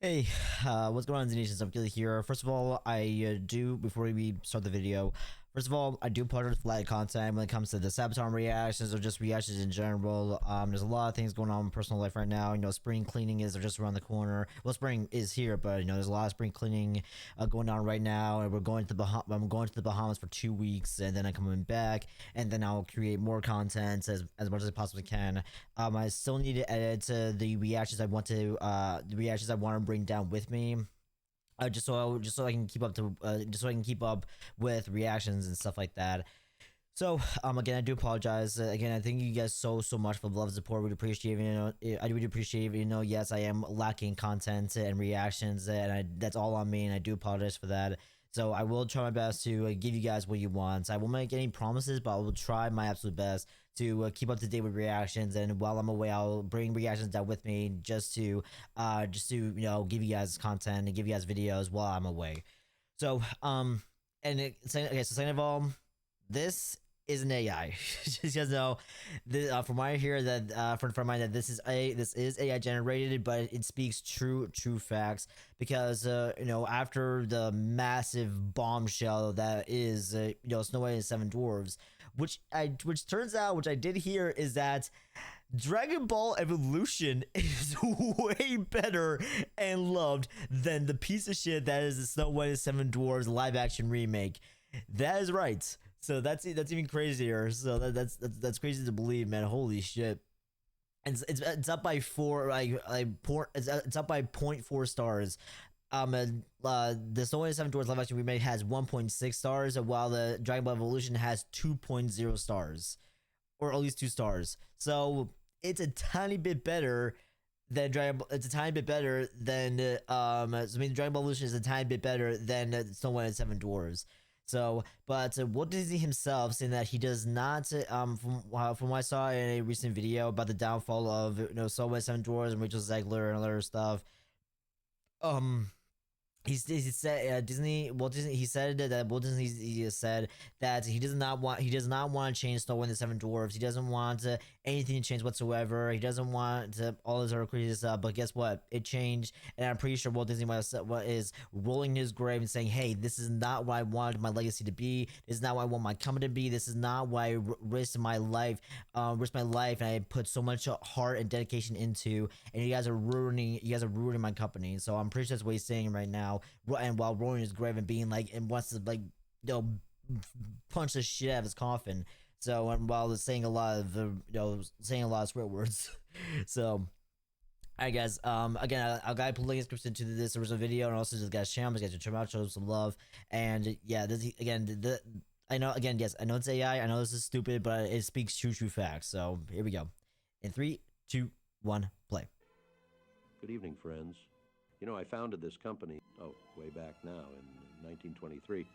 Hey, what's going on, Zenation? I'm Gilly here. First of all, before we start the video, first of all, I do apologize for lack of content when it comes to the Sabaton reactions or just reactions in general. There's a lot of things going on in my personal life right now. Spring cleaning is just around the corner. Well, spring is here, but there's a lot of spring cleaning going on right now, and I'm going to the Bahamas for 2 weeks, and then I'm coming back, and then I'll create more content as much as I possibly can. I still need to edit the reactions I want to bring down with me. Just so I can keep up with reactions and stuff like that. So again, I do apologize. Again, I thank you guys so much for the love and support. We appreciate it. I really appreciate it. Yes, I am lacking content and reactions, and that's all on me, and I do apologize for that. So I will try my best to give you guys what you want. I won't make any promises, but I will try my absolute best to keep up to date with reactions. And while I'm away, I'll bring reactions down with me give you guys content and give you guys videos while I'm away. So okay. So second of all, this is an AI. Just guys know, from what I hear from mine that this is AI generated, but it speaks true facts because after the massive bombshell that is Snow White and Seven Dwarves, which turns out, which I did hear, is that Dragon Ball Evolution is way better and loved than the piece of shit that is the Snow White and Seven Dwarves live action remake. That is right. So that's even crazier. So that's crazy to believe, man. Holy shit. It's up by it's up by 0.4 stars. The Snow White and Seven Dwarfs live action remake has 1.6 stars, while the Dragon Ball Evolution has 2.0 stars, or at least 2 stars. So it's a tiny bit better than Dragon. It's a tiny bit better than Dragon Ball Evolution is a tiny bit better than Snow White and Seven Dwarfs. So, but Walt Disney himself saying that he does not, from what I saw in a recent video about the downfall of Snow White, Seven Dwarfs, and Rachel Zegler and other stuff. He said Walt Disney he said that Walt Disney he said that he does not want to change Snow White and the Seven Dwarfs. He doesn't want anything to change whatsoever. He doesn't want all this other crazy stuff. But guess what? It changed, and I'm pretty sure Walt Disney is rolling his grave and saying, "Hey, this is not what I wanted my legacy to be. This is not what I want my company to be. This is not why I risked my life, and I put so much heart and dedication into. And you guys are ruining my company." So I'm pretty sure that's what he's saying right now. And while rolling his grave and being like, and wants to punch the shit out of his coffin. So, and while saying a lot of swear words. So I guess again, I'll put links description to this original video, and also just guys channel, guys to check out, show some love. And yeah, this again, I know it's AI, I know this is stupid, but it speaks true facts. So here we go. In 3, 2, 1, play. Good evening, friends. I founded this company, way back now in 1923.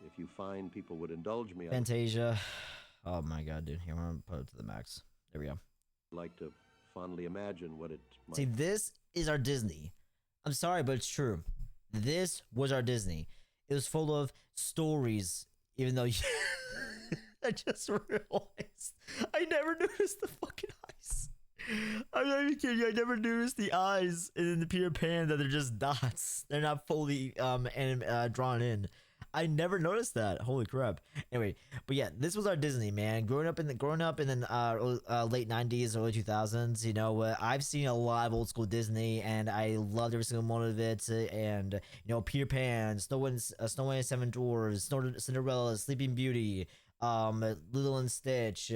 If you find people would indulge me, Fantasia. Oh my god, dude. Here, I'm gonna put it to the max. There we go. I'd like to fondly imagine what it might... See, this is our Disney. I'm sorry, but it's true. This was our Disney. It was full of stories, even though I just realized I never noticed the fucking eyes. I'm not even kidding you. I never noticed the eyes in the Peter Pan that they're just dots. They're not fully drawn in. I never noticed that. Holy crap. Anyway, but yeah, this was our Disney, man. Growing up in the late 90s, early 2000s, I've seen a lot of old school Disney, and I loved every single one of it. And Peter Pan, Snow White and Seven Dwarfs, Cinderella, Sleeping Beauty, Lilo and Stitch,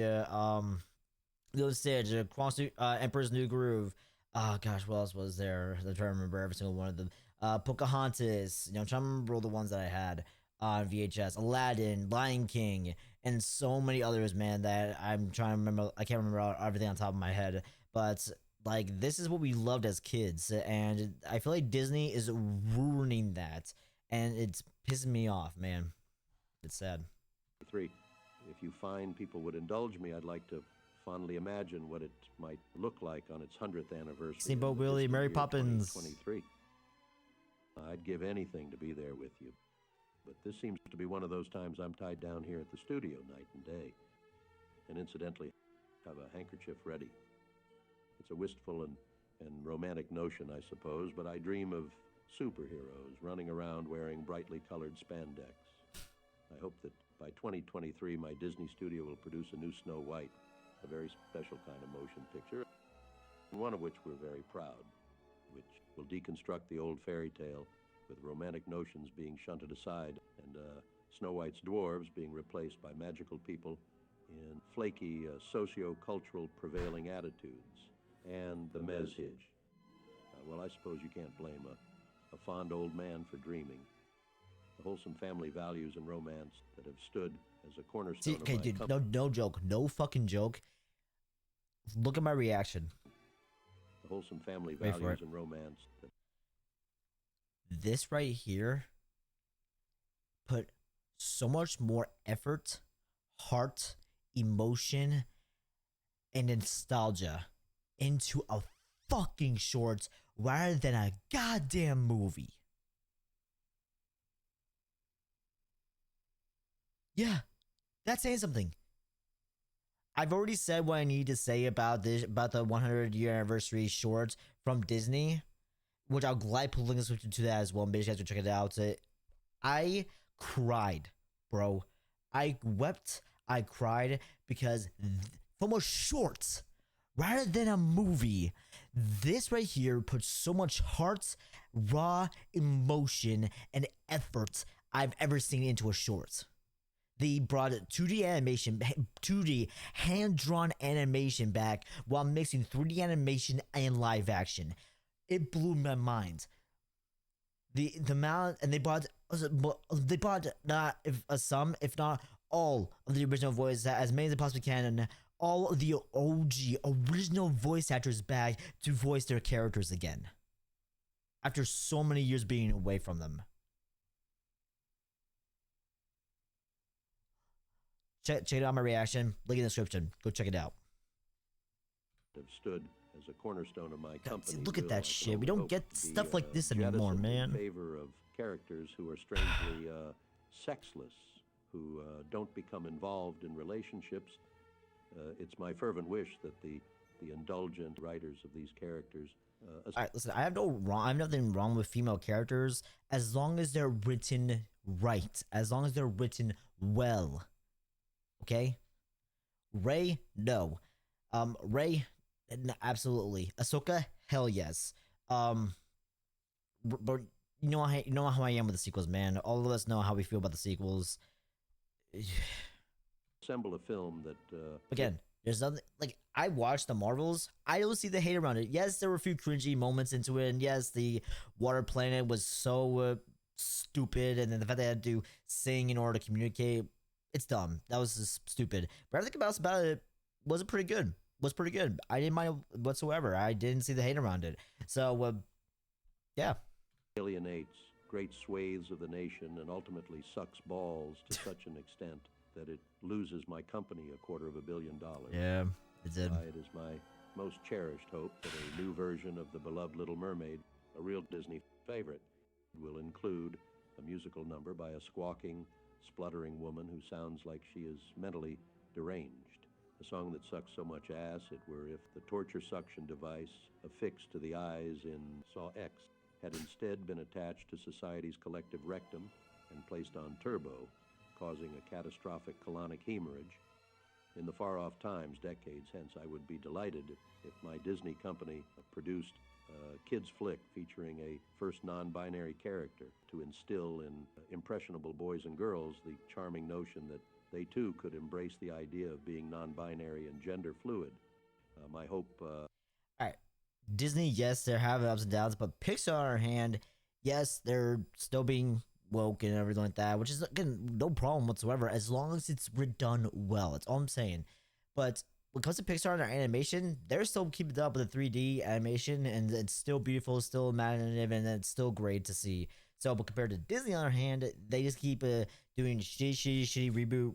Emperor's New Groove. Oh gosh, what else was there? I'm trying to remember every single one of them. Pocahontas. I'm trying to remember all the ones that I had on VHS. Aladdin, Lion King, and so many others, man, that I'm trying to remember. I can't remember everything on top of my head, but like, this is what we loved as kids, and I feel like Disney is ruining that, and it's pissing me off, man. It's sad. 3. If you find people would indulge me, I'd like to fondly imagine what it might look like on its 100th anniversary. Steamboat Willie, Mary Poppins. 2023. I'd give anything to be there with you. But this seems to be one of those times I'm tied down here at the studio night and day. And incidentally, have a handkerchief ready. It's a wistful and and romantic notion, I suppose, but I dream of superheroes running around wearing brightly colored spandex. I hope that by 2023, my Disney studio will produce a new Snow White, a very special kind of motion picture, one of which we're very proud, which will deconstruct the old fairy tale with romantic notions being shunted aside and Snow White's dwarves being replaced by magical people in flaky socio-cultural prevailing attitudes, and the Mezhij. Well, I suppose you can't blame a fond old man for dreaming. The wholesome family values and romance that have stood as a cornerstone See, okay, of my dude, company. no joke, no fucking joke. Look at my reaction. The wholesome family Wait for values it. and romance that This right here put so much more effort, heart, emotion, and nostalgia into a fucking short rather than a goddamn movie. Yeah, that's saying something. I've already said what I need to say about this, about the 100-year anniversary short from Disney, which I'll gladly put links to that as well. Maybe you guys can check it out. I cried, bro. I wept. I cried because from a short, rather than a movie, this right here puts so much heart, raw emotion, and effort I've ever seen into a short. They brought 2D animation, 2D hand-drawn animation back while mixing 3D animation and live action. It blew my mind. The amount, and they brought not if some, if not all of the original voices, as many as they possibly can, and all of the OG original voice actors back to voice their characters again after so many years being away from them. Check it out my reaction. Link in the description. Go check it out. have stood as a cornerstone of my company. Look at will, that I can shit. We only don't hope, get be, stuff like this anymore, jettisoned man. in favor of characters who are strangely sexless, who don't become involved in relationships. It's my fervent wish that the indulgent writers of these characters. All right, listen. I have nothing wrong with female characters as long as they're written right, as long as they're written well. Okay. Rey, no. Rey, absolutely. Ahsoka, hell yes. But you know how I am with the sequels, man. All of us know how we feel about the sequels. Assemble a film that Again, there's nothing like I watched the Marvels. I don't see the hate around it. Yes, there were a few cringy moments into it, and yes, the water planet was so stupid, and then the fact they had to sing in order to communicate, it's dumb. That was just stupid. But everything about it wasn't pretty good. Was pretty good. I didn't mind it whatsoever. I didn't see the hate around it. So, yeah. alienates great swathes of the nation and ultimately sucks balls to such an extent that it loses my company $250 million. Yeah, it did. It is my most cherished hope that a new version of the beloved Little Mermaid, a real Disney favorite, will include a musical number by a squawking, spluttering woman who sounds like she is mentally deranged. A song that sucks so much ass it were if the torture suction device affixed to the eyes in Saw X had instead been attached to society's collective rectum and placed on turbo, causing a catastrophic colonic hemorrhage. In the far-off times, decades hence, I would be delighted if my Disney company produced a kids' flick featuring a first non-binary character to instill in impressionable boys and girls the charming notion that they too could embrace the idea of being non-binary and gender fluid. My hope... All right. Disney, yes, they're having ups and downs, but Pixar, on our hand, yes, they're still being woke and everything like that, which is, again, no problem whatsoever, as long as it's done well. That's all I'm saying. But when it comes to Pixar and their animation, they're still keeping up with the 3D animation, and it's still beautiful, still imaginative, and it's still great to see. So, but compared to Disney, on the other hand, they just keep doing shitty reboot,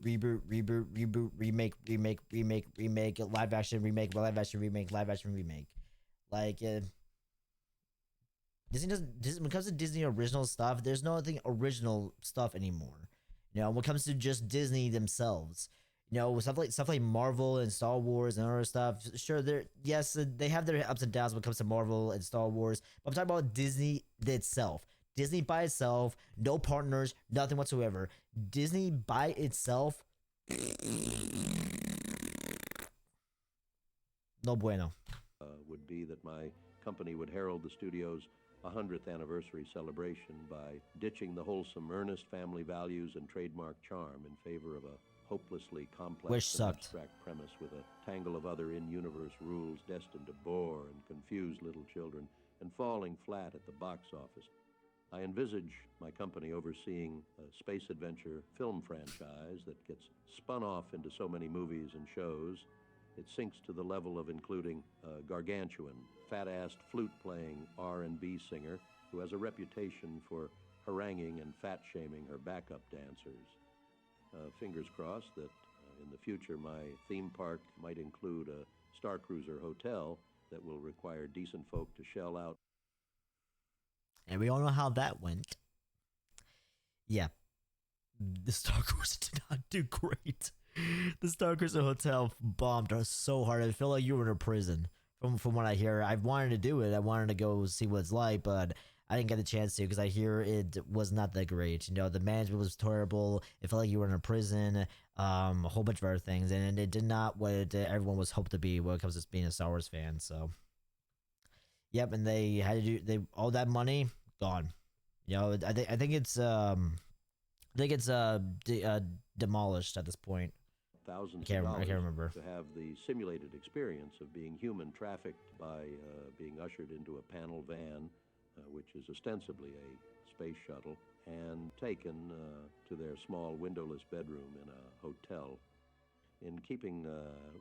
remake, live action, remake. Like, Disney when it comes to Disney original stuff, there's nothing original stuff anymore. You know, when it comes to just Disney themselves, stuff like Marvel and Star Wars and other stuff. Sure, they have their ups and downs when it comes to Marvel and Star Wars. But I'm talking about Disney itself. Disney by itself, no partners, nothing whatsoever. Disney by itself, no bueno. Would be that my company would herald the studio's 100th anniversary celebration by ditching the wholesome, earnest family values and trademark charm in favor of a hopelessly complex Which and sucked. abstract premise with a tangle of other in-universe rules destined to bore and confuse little children and falling flat at the box office. I envisage my company overseeing a space adventure film franchise that gets spun off into so many movies and shows it sinks to the level of including a gargantuan, fat-assed flute-playing R&B singer who has a reputation for haranguing and fat-shaming her backup dancers. Fingers crossed that in the future my theme park might include a Star Cruiser hotel that will require decent folk to shell out. And we all know how that went. Yeah. The Star Cruiser did not do great. The Star Cruiser Hotel bombed us so hard. I feel like you were in a prison. From what I hear, I wanted to do it. I wanted to go see what it's like, but I didn't get the chance to because I hear it was not that great. The management was terrible. It felt like you were in a prison. A whole bunch of other things, and it did not what everyone was hoped to be when it comes to being a Star Wars fan. So, yep, and they had to do all that money gone. I think it's demolished at this point. Thousands I of dollars can't remember. to have the simulated experience of being human trafficked by being ushered into a panel van, which is ostensibly a space shuttle, and taken to their small windowless bedroom in a hotel. In keeping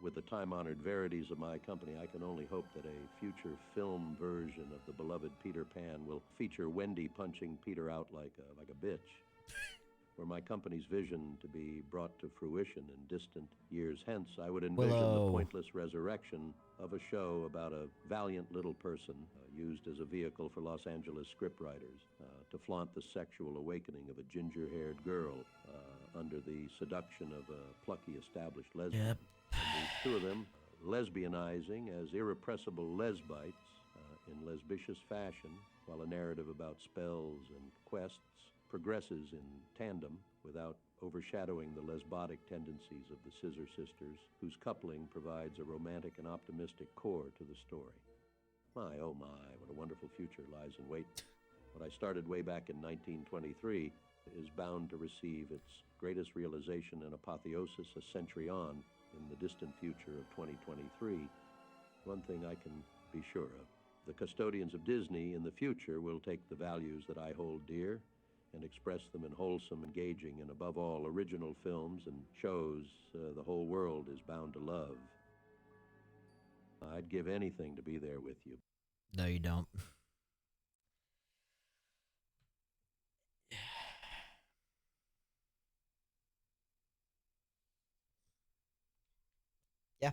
with the time-honored verities of my company, I can only hope that a future film version of the beloved Peter Pan will feature Wendy punching Peter out like a bitch. Were my company's vision to be brought to fruition in distant years hence, I would envision the pointless resurrection of a show about a valiant little person used as a vehicle for Los Angeles scriptwriters to flaunt the sexual awakening of a ginger-haired girl under the seduction of a plucky established lesbian. Yep. And these two of them lesbianizing as irrepressible lesbites in lesbicious fashion, while a narrative about spells and quests progresses in tandem without overshadowing the lesbotic tendencies of the Scissor Sisters, whose coupling provides a romantic and optimistic core to the story. My, oh my, what a wonderful future lies in wait. What I started way back in 1923 is bound to receive its greatest realization and apotheosis a century on in the distant future of 2023. One thing I can be sure of. The custodians of Disney in the future will take the values that I hold dear and express them in wholesome, engaging, and above all, original films and shows the whole world is bound to love. I'd give anything to be there with you. No, you don't. Yeah.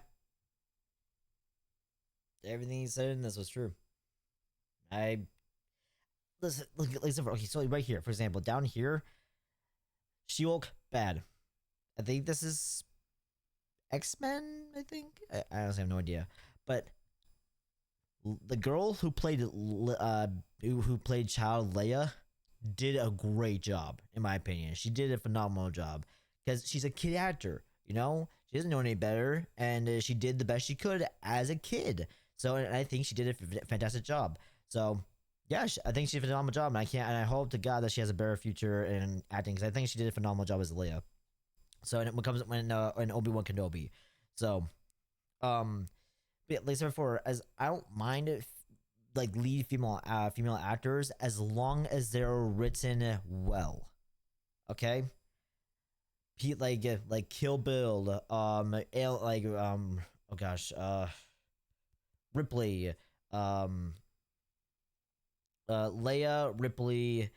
Everything he said in this was true. Listen, okay, so right here, for example, down here, She-Hulk, bad. I think this is X-Men, I think? I honestly have no idea. But the girl who played Child Leia did a great job, in my opinion. She did a phenomenal job. Because she's a kid actor, She doesn't know any better, and she did the best she could as a kid. So, and I think she did a fantastic job. So, yeah, I think she did a phenomenal job, and I hope to God that she has a better future in acting, because I think she did a phenomenal job as Leia. So, and when Obi-Wan Kenobi, so, but like before, as I don't mind if lead female actors as long as they're written well, okay. Like Kill Bill, Ripley, Leia, Ripley,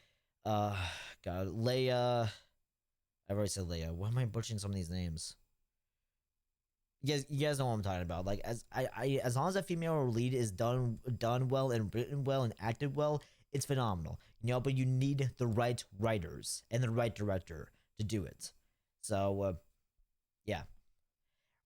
Leia. I've already said Leia. Why am I butchering some of these names? You guys know what I'm talking about. Like as long as a female lead is done well and written well and acted well, it's phenomenal. But you need the right writers and the right director to do it. So, yeah.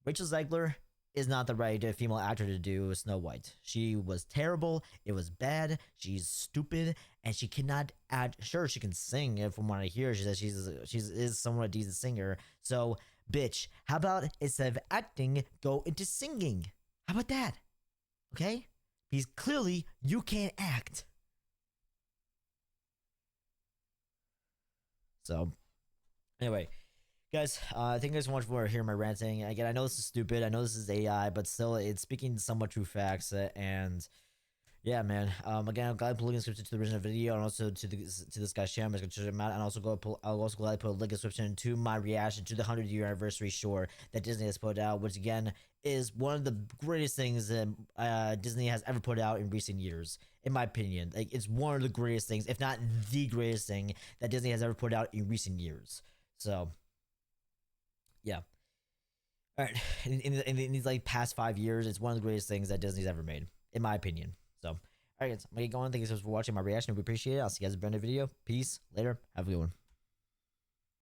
Rachel Zegler is not the right female actor to do Snow White. She was terrible. It was bad. She's stupid, and she cannot act. Sure, she can sing. From what I hear, she says she's somewhat a decent singer. So, bitch, how about instead of acting, go into singing? How about that? Okay, because clearly you can't act. So, anyway. Guys, thank you guys so much for hearing my ranting. Again, I know this is stupid. I know this is AI, but still, it's speaking somewhat true facts. And yeah, man. Again, I'm glad to put a link in the description to the original video and also to this guy's channel. I'm going to check him out, and I'll also gladly put a link in the description to my reaction to the 100-year anniversary short that Disney has put out, which again is one of the greatest things that Disney has ever put out in recent years, in my opinion. Like, it's one of the greatest things, if not the greatest thing that Disney has ever put out in recent years. So. Yeah. All right. In these like past 5 years, it's one of the greatest things that Disney's ever made, in my opinion. So, all right, guys, I'm gonna get going. Thank you so much for watching my reaction. We appreciate it. I'll see you guys in a brand new video. Peace. Later. Have a good one.